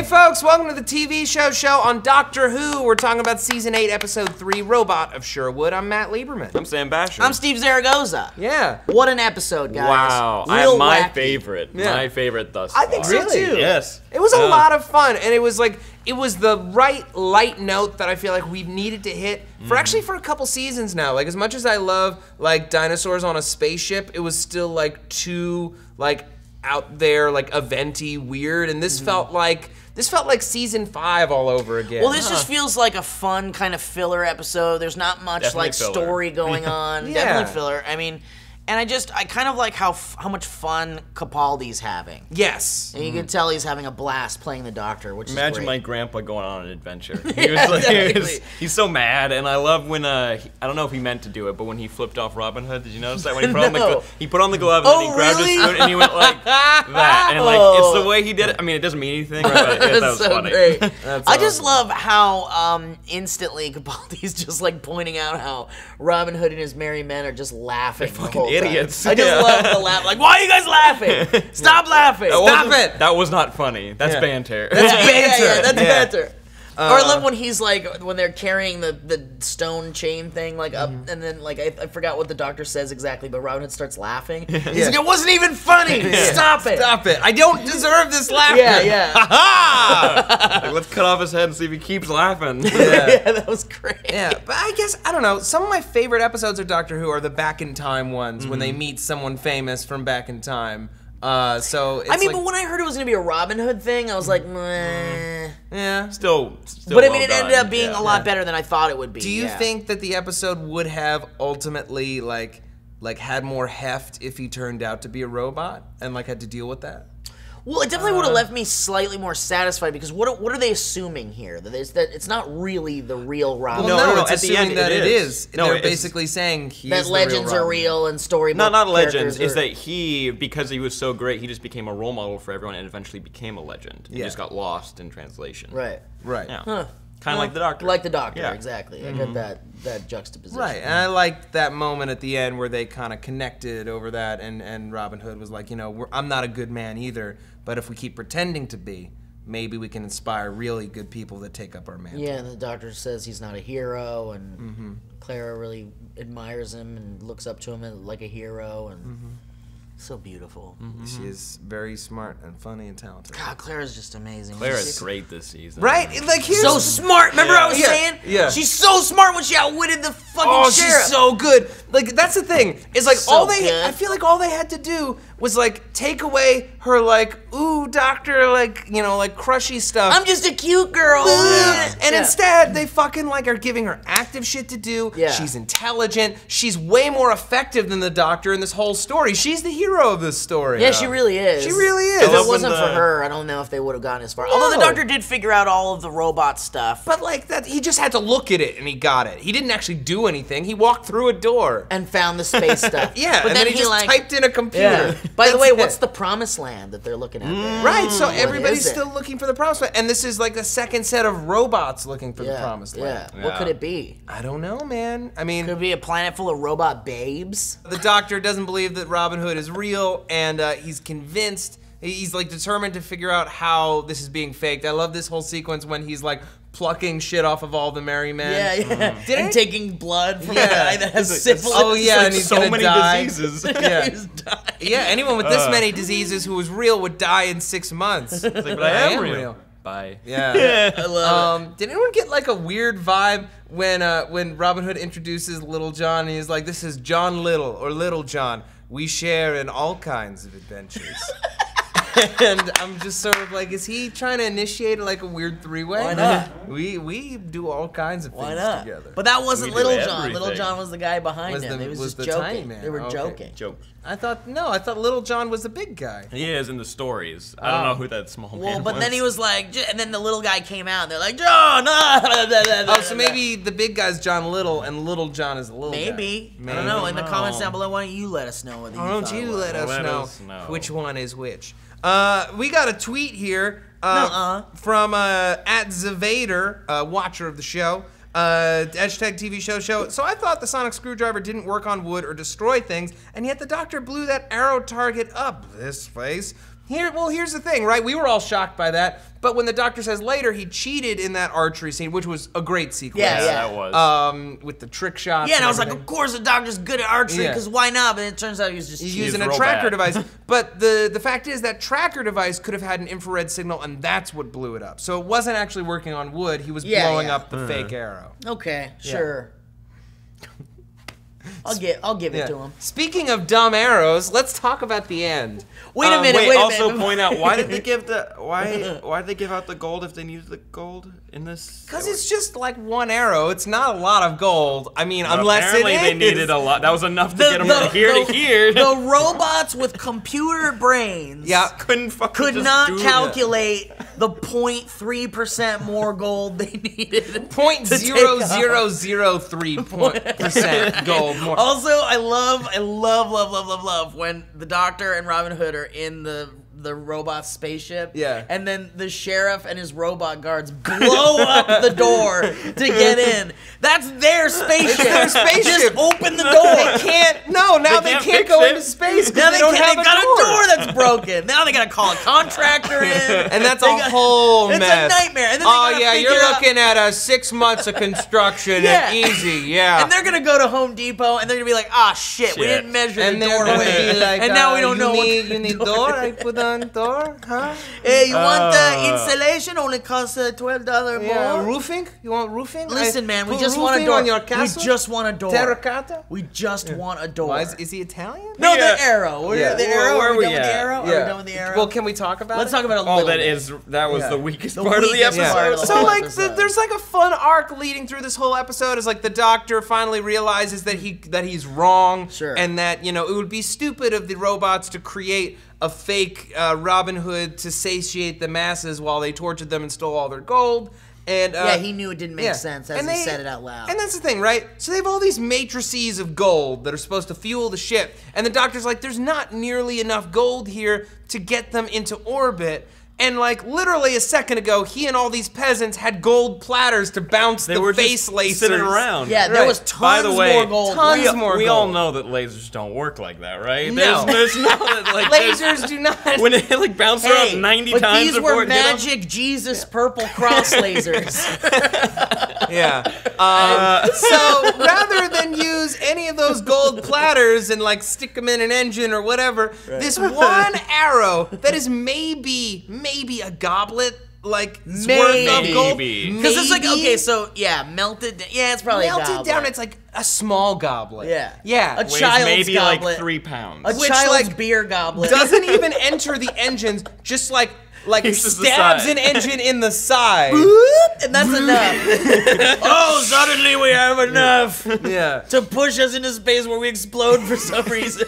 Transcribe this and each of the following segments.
folks, welcome to the TV show on Doctor Who. We're talking about Season 8, Episode 3, Robot of Sherwood. I'm Matt Lieberman. I'm Sam Basher. I'm Steve Zaragoza. Yeah. What an episode, guys. Wow. Real My wacky. favorite. Yeah. My favorite thus far. I think so, too. Yes. It was a lot of fun, and it was like, it was the right light note that I feel like we've needed to hit for actually for a couple seasons now. Like, as much as I love, like, dinosaurs on a spaceship, it was still, like, too, like, out there, like, eventy, weird, and this felt like season 5 all over again. Well, this just feels like a fun kind of filler episode. There's not much Definitely like filler. story going on. Yeah. Definitely filler. I mean, and I kind of like how much fun Capaldi's having. Yes. And you can tell he's having a blast playing the Doctor, which is Imagine my great. grandpa going on an adventure. He was like, exactly. he's so mad, and I love when I don't know if he meant to do it, but when he flipped off Robin Hood, did you notice that when he put on the No. he put on the glove and then he grabbed really? his foot and he went like that, and like it's the way he did it. I mean, it doesn't mean anything, but that was so funny. great. That's I just awesome. love how instantly Capaldi's just like pointing out how Robin Hood and his merry men are just laughing. They're the fucking whole time. idiots. I just love the laugh. Like, why are you guys laughing? Stop laughing. Stop it. That was not funny. That's Yeah. banter. That's Yeah, that's Yeah. banter. Or I love when he's like, when they're carrying the stone chain thing like up, and then like I forgot what the Doctor says exactly, but Robin Hood starts laughing. He's like, it wasn't even funny. Stop it. Stop it. I don't deserve this laughter. Yeah, yeah. Like, let's cut off his head and see if he keeps laughing. Yeah, that was great. Yeah, but I guess, I don't know, some of my favorite episodes of Doctor Who are the back in time ones when they meet someone famous from back in time. So it's I mean, like, but when I heard it was gonna be a Robin Hood thing, I was like, meh. yeah. Still But I mean, well it ended done. up being Yeah. a lot better than I thought it would be. Do you yeah. think that the episode would have ultimately like had more heft if he turned out to be a robot and like had to deal with that? Well, it definitely would have left me slightly more satisfied because what are they assuming here? That it's not really the real Robin. Well, no, it's at the assuming end that it it is. is. No, They're it's- basically saying he's that the legends real are Robin. real and storybook Not legends. characters Is are- that he, because he was so great, he just became a role model for everyone and eventually became a legend. He Yeah. just got lost in translation. right? Right. Yeah. Huh. Kind of like the Doctor. Like the Doctor, Yeah. exactly. I get that juxtaposition. Right, and I liked that moment at the end where they kind of connected over that, and Robin Hood was like, you know, I'm not a good man either, but if we keep pretending to be, maybe we can inspire really good people that take up our mantle. Yeah, and the Doctor says he's not a hero, and Clara really admires him and looks up to him like a hero, and so beautiful. She is very smart and funny and talented. God, Clara's just amazing. Clara's She's great this season. Right? Like, here's so smart. Remember I was Yeah, saying? yeah. She's so smart when she outwitted the fucking Oh, sheriff. she's so good. Like, that's the thing. Is like So I good. feel like all they had to do was like take away her like, ooh, doctor, like, you know, like crushy stuff. I'm just a cute girl. And Yeah. instead, they fucking like are giving her active shit to do. Yeah. She's intelligent. She's way more effective than the Doctor in this whole story. She's the hero of this story. Yeah, she really is. She really is. If love it wasn't when for the- her, I don't know if they would have gotten as far. Although the Doctor did figure out all of the robot stuff But like that, he just had to look at it and he got it. He didn't actually do anything. He walked through a door. and found the space stuff. Yeah, but and then he just like, typed in a computer. Yeah. By the That's way, it. what's the promised land that they're looking at there? Right, so What everybody's is it? still looking for the promised land. And this is like the second set of robots looking for the Yeah, promised land. yeah. What could it be? I don't know, man. I mean, Could it be a planet full of robot babes? the Doctor doesn't believe that Robin Hood is real, and he's convinced. He's like determined to figure out how this is being faked. I love this whole sequence when he's like plucking shit off of all the merry men. Yeah, yeah. Did and it? taking blood from Yeah. a guy that has It's- syphilis. Oh yeah, Like and he's so gonna many die. diseases. Yeah. He's dying. Yeah, anyone with this many diseases who was real would die in 6 months. It's like, but I am real. Bye. Yeah. I love it. Did anyone get like a weird vibe when Robin Hood introduces Little John and he's like, "This is John Little or Little John. We share in all kinds of adventures." And I'm just sort of like, is he trying to initiate like a weird three-way? Why not? We do all kinds of Why things not? together. But that wasn't We do Little John. Little everything. John was the guy behind Was him. the- They was was just the tiny joking. man. They were Okay. joking. Joke. I thought Little John was the big guy. He is in the stories. I don't know who that small man Well, but was. then he was like, and then the little guy came out. And they're like, John. Oh, so maybe the big guy's John Little and Little John is the little guy. Maybe. I don't know. In the comments down below, why don't you let us know whether you Why don't thought it you was. let us Let know us know. which one is which? We got a tweet here Nuh-uh. from @Zavader, watcher of the show. Hashtag TV show. So I thought the sonic screwdriver didn't work on wood or destroy things, and yet the Doctor blew that arrow target up this place Here's the thing, right? We were all shocked by that, but when the doctor says later he cheated in that archery scene, which was a great sequence. Yeah, that was. With the trick shots. Yeah, and I was everything. like, of course the doctor's good at archery, because why not? But it turns out he was just He's cheating. using a real tracker bad. device. But the fact is that tracker device could have had an infrared signal, and that's what blew it up. So it wasn't actually working on wood. He was blowing up the fake arrow. Okay, sure. I'll give it to him. Speaking of dumb arrows, let's talk about the end. Wait a minute. Also point out, why did they give out the gold if they needed the gold in this? Because it's just like one arrow. It's not a lot of gold. I mean, But unless apparently it is. they needed a lot. That was enough to get them from here to here. The robots with computer brains couldn't fucking could just not do calculate the 0.3% more gold they needed. 0.0003% gold more. Also, I love when the Doctor and Robin Hood are in the robot spaceship. Yeah. And then the sheriff and his robot guards blow up the door to get in. That's their spaceship. It's their spaceship. Just open the door. They can't. No, now they can't can't fix go it. into space Now because they don't have got a a door that's broken. Now they gotta call a contractor in. And that's a whole it's mess. a nightmare. And then Oh they gotta yeah, figure you're out- looking at 6 months of construction. Yeah. And easy, yeah. And they're gonna go to Home Depot and they're gonna be like, ah, shit, we Shit. didn't measure And the they're door gonna width. be like, and now we don't know what you need door. I put on door, huh? Hey, you want insulation? Only costs $12 more. Yeah, roofing. You want roofing? Listen, man, we put just want a roofing door. on your We castle? just want a door. Terracotta. We just want a door. Why is he Italian? No, Yeah. the arrow. We're Yeah. the arrow. Where Are we we done with the at? arrow? Are we done with the arrow? Well, can we talk about Let's it? talk about it a Oh, little that bit. Yeah. was the weakest The part of the weakest episode. part of the So whole like episode. there's like a fun arc leading through this whole episode is like the doctor finally realizes that he's wrong. Sure. And that, it would be stupid of the robots to create a fake Robin Hood to satiate the masses while they tortured them and stole all their gold. And Yeah, he knew it didn't make sense as And he said it out loud. And that's the thing, right? So they have all these matrices of gold that are supposed to fuel the ship, and the doctor's like, there's not nearly enough gold here to get them into orbit. And like literally a second ago, he and all these peasants had gold platters to bounce They the were face just lasers. sitting around. Yeah, there Right. was By tons the way, more gold. tons more We all gold. know that lasers don't work like that, right? No. There's no like Lasers do not. when it like bounces around 90 but times these before were it hit 'em. magic Jesus purple cross lasers. Yeah. So rather than use any of those gold platters and like stick them in an engine or whatever, this one arrow that is maybe a goblet like worth of gold. Maybe. Because it's like, Maybe. okay, so yeah, melted. Yeah, it's probably a Melted goblet. down, it's like a small goblet. Yeah. Yeah. A Weighs child's maybe goblet. like 3 pounds. a which, child's like, beer goblet. Doesn't even enter the engines, just like Uses the stabs side. an engine in the side. and that's enough. Oh, suddenly we have enough Yeah. to push us into space where we explode for some reason.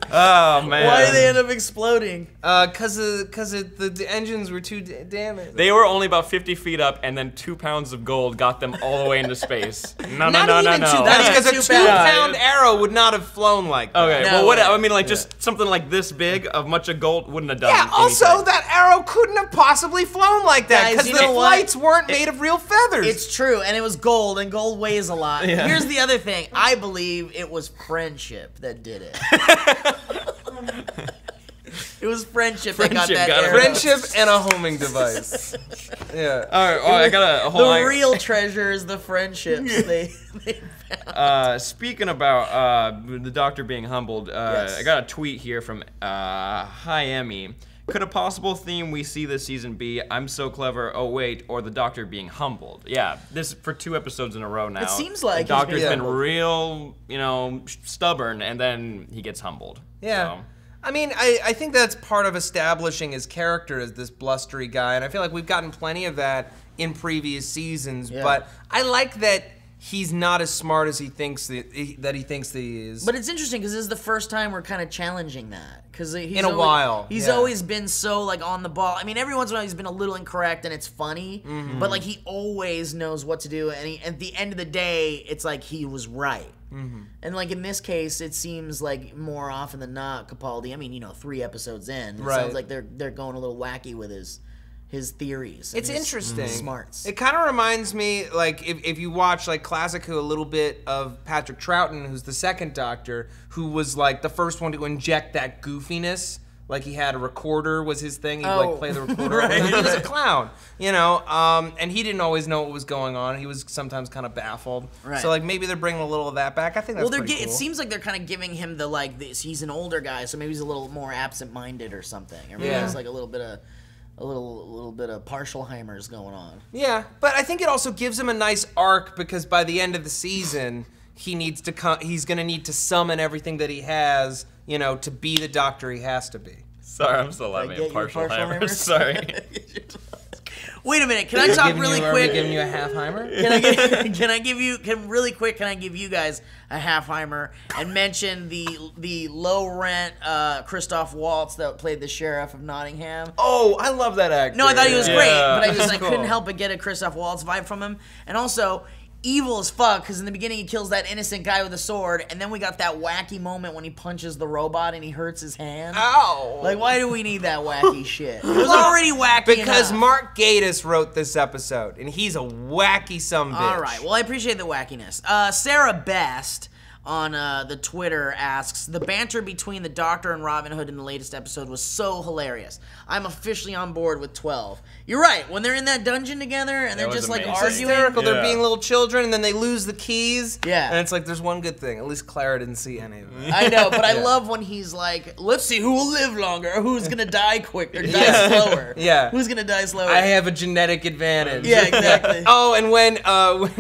Oh man. Why did they end up exploding? Cause the engines were too damaged. They were only about 50 feet up, and then 2 pounds of gold got them all the way into space. No. Not even 2 pounds, Not because a even 2 2 pounds. pound arrow would not have flown like that. Okay, No well, what? way. I mean, like just something like this big of much of gold wouldn't have done. Yeah, also anything. that arrow couldn't have possibly flown like that Guys, because you the know what? flights weren't made of real feathers. It's true, and it was gold, and gold weighs a lot. Yeah. Here's the other thing. I believe it was friendship that did it. It was friendship that got Friendship that got it. arrow. friendship and a homing device. Yeah. All right, I got a whole. The real treasure is the friendships they found. Speaking about the doctor being humbled, Yes. I got a tweet here from Hi Emmy. Could a possible theme we see this season be "I'm so clever"? Oh wait, or the doctor being humbled? Yeah, this for 2 episodes in a row now. It seems like the he's doctor's being been humbled. real, stubborn, and then he gets humbled. Yeah. So. I mean, I think that's part of establishing his character as this blustery guy, and I feel like we've gotten plenty of that in previous seasons, Yeah. but I like that he's not as smart as he thinks that he is. But it's interesting because this is the first time we're kind of challenging that. Because In a while, he's yeah. always been so like on the ball. I mean, every once in a while he's been a little incorrect and it's funny, Mm-hmm. but like he always knows what to do. And at the end of the day, it's like he was right. Mm-hmm. And like in this case, it seems like more often than not, Capaldi. I mean, 3 episodes in, it Right. sounds like they're going a little wacky with his theories. and It's his interesting. Smarts. It kind of reminds me, like, if you watch, like, Classic Who, a little bit of Patrick Troughton, who's the second Doctor, who was, like, the first one to inject that goofiness, Like he had a recorder was his thing. He'd like play the recorder. Right. He was a clown, you know, and he didn't always know what was going on. He was sometimes kind of baffled. Right. So like maybe they're bringing a little of that back. I think that's pretty cool. It seems like they're kind of giving him the like this. He's an older guy, so maybe he's a little more absent-minded or something. Or maybe he's like a little bit of partialheimers going on. Yeah, but I think it also gives him a nice arc because by the end of the season, he's gonna need to summon everything that he has, you know, to be the doctor he has to be. Sorry, I'm still laughing at partialheimers. Sorry. Wait a minute, can I talk really quick? Are we giving you a halfheimer? Can I give you guys a halfheimer and mention the low rent Christoph Waltz that played the sheriff of Nottingham? Oh, I love that actor. No, I thought he was great, but I Cool. couldn't help but get a Christoph Waltz vibe from him. And also, evil as fuck, because in the beginning he kills that innocent guy with a sword, and then we got that wacky moment when he punches the robot and he hurts his hand. Ow! Like, why do we need that wacky shit? It was already wacky Because enough. Mark Gatiss wrote this episode, and he's a wacky sumbitch. All right, well, I appreciate the wackiness. Sarah Best on the Twitter asks, the banter between the Doctor and Robin Hood in the latest episode was so hilarious. I'm officially on board with 12. You're right, when they're in that dungeon together and they're was just like amazing. It's arguing. hysterical. Yeah. They're being little children, and then they lose the keys. Yeah. And it's like, there's one good thing. At least Clara didn't see any of it. I know, but I love when he's like, let's see who will live longer, or who's gonna die quicker, die slower. Yeah. Who's gonna die slower? I have a genetic advantage. Yeah, exactly. Oh, and when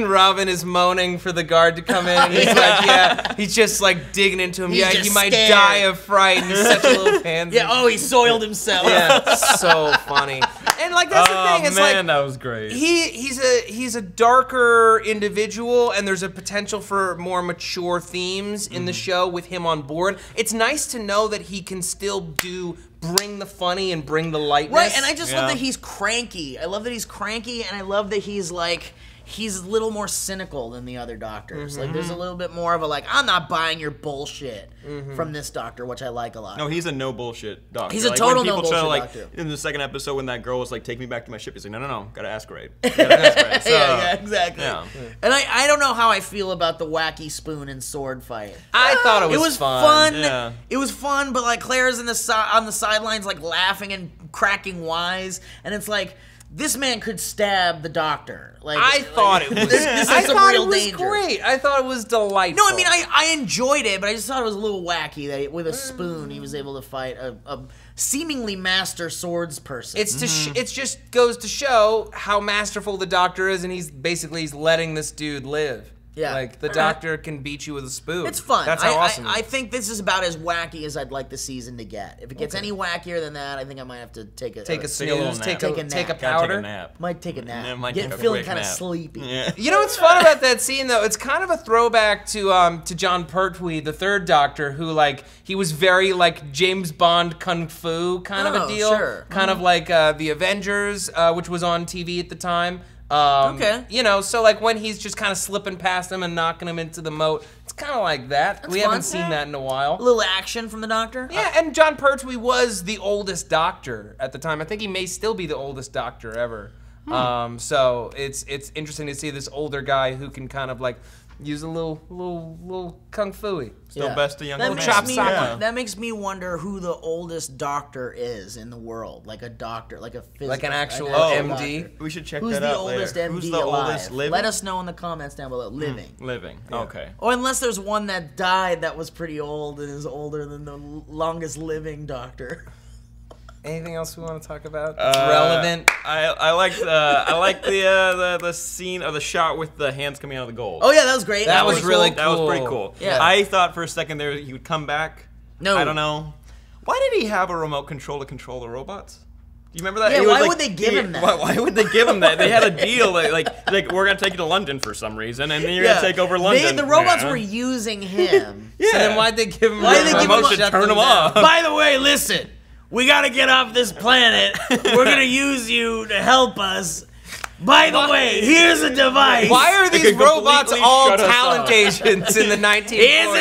Robin is moaning for the guard to come in, and he's like, he's just like digging into him. He's He just might scared. die of fright, and he's such a little pansy. Yeah, oh, he soiled himself. Yeah, so funny. And like that's the thing. It's man, like that was great. he's a darker individual, and there's a potential for more mature themes in the show with him on board. It's nice to know that he can still bring the funny and bring the lightness. Right, and I just love that he's cranky. I love that he's cranky, and I love that he's like, he's a little more cynical than the other doctors. Like, there's a little bit more of a like, I'm not buying your bullshit from this doctor, which I like a lot. No, he's a no bullshit doctor. He's a like, total when people no try to, bullshit like, doctor. in the second episode when that girl was like, take me back to my ship, he's like, no, gotta ask right. Gotta ask right. So, yeah, exactly. yeah. And I don't know how I feel about the wacky spoon and sword fight. I thought it was fun. Yeah. It was fun, but like Claire's on the sidelines, like laughing and cracking wise, and it's like, this man could stab the doctor. Like, I thought it was. This I is some thought real it was danger. great. I thought it was delightful. No, I mean, I enjoyed it, but I just thought it was a little wacky that with a spoon he was able to fight a seemingly master swords person. It's it just goes to show how masterful the doctor is, and he's letting this dude live. Yeah. Like the doctor can beat you with a spoon. It's fun. That's how awesome. I think this is about as wacky as I'd like the season to get. If it gets any wackier than that, I think I might have to take a snooze, little take nap. a nap. take a Gotta powder. take a nap. Might take a nap. Yeah, might take a feeling quick kind of nap. sleepy. Yeah. You know what's fun about that scene though? It's kind of a throwback to John Pertwee, the third Doctor, who like he was very like James Bond kung fu kind of a deal, sure. kind of like the Avengers, which was on TV at the time. Okay. You know, so like when he's just kind of slipping past him and knocking him into the moat, it's kind of like that. We fun. haven't seen that in a while. A little action from the Doctor. Yeah, and John Pertwee was the oldest Doctor at the time. I think he may still be the oldest Doctor ever. So it's interesting to see this older guy who can kind of like use a little kung fu-y. Still best a young man. That makes me wonder who the oldest doctor is in the world. Like a doctor, like a physical, Like an actual MD. MD. We should check Who's that the out oldest later. MD Who's the alive? oldest living? Let us know in the comments down below. Living. Living. Okay. Or unless there's one that died that was pretty old and is older than the longest living doctor. Anything else we want to talk about? Relevant. I like the scene of the shot with the hands coming out of the gold. Oh yeah, that was great. That was pretty really cool. That was pretty cool. Yeah. I thought for a second there he would come back. No. I don't know. Why did he have a remote control to control the robots? Do you remember that? Yeah, He was why like- would they give him that? Why would they give him that? They had a deal like we're gonna take you to London for some reason, and then you're gonna take over London. The robots Yeah. were using him. Yeah. So then why'd they give him Why'd they the give him remote a- to shut turn them down? off? By the way, listen, we gotta get off this planet. We're gonna use you to help us. By the way, here's a device. Why are these could robots completely all shut us talent off. agents in the 1940s? Here's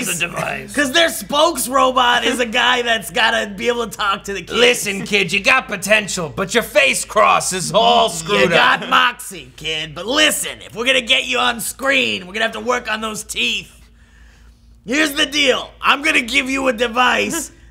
a device. Because their spokes robot is a guy that's gotta be able to talk to the kids. Listen, kid, you got potential, but your face cross is all screwed You up. got moxie, kid. But listen, if we're gonna get you on screen, we're gonna have to work on those teeth. Here's the deal. I'm gonna give you a device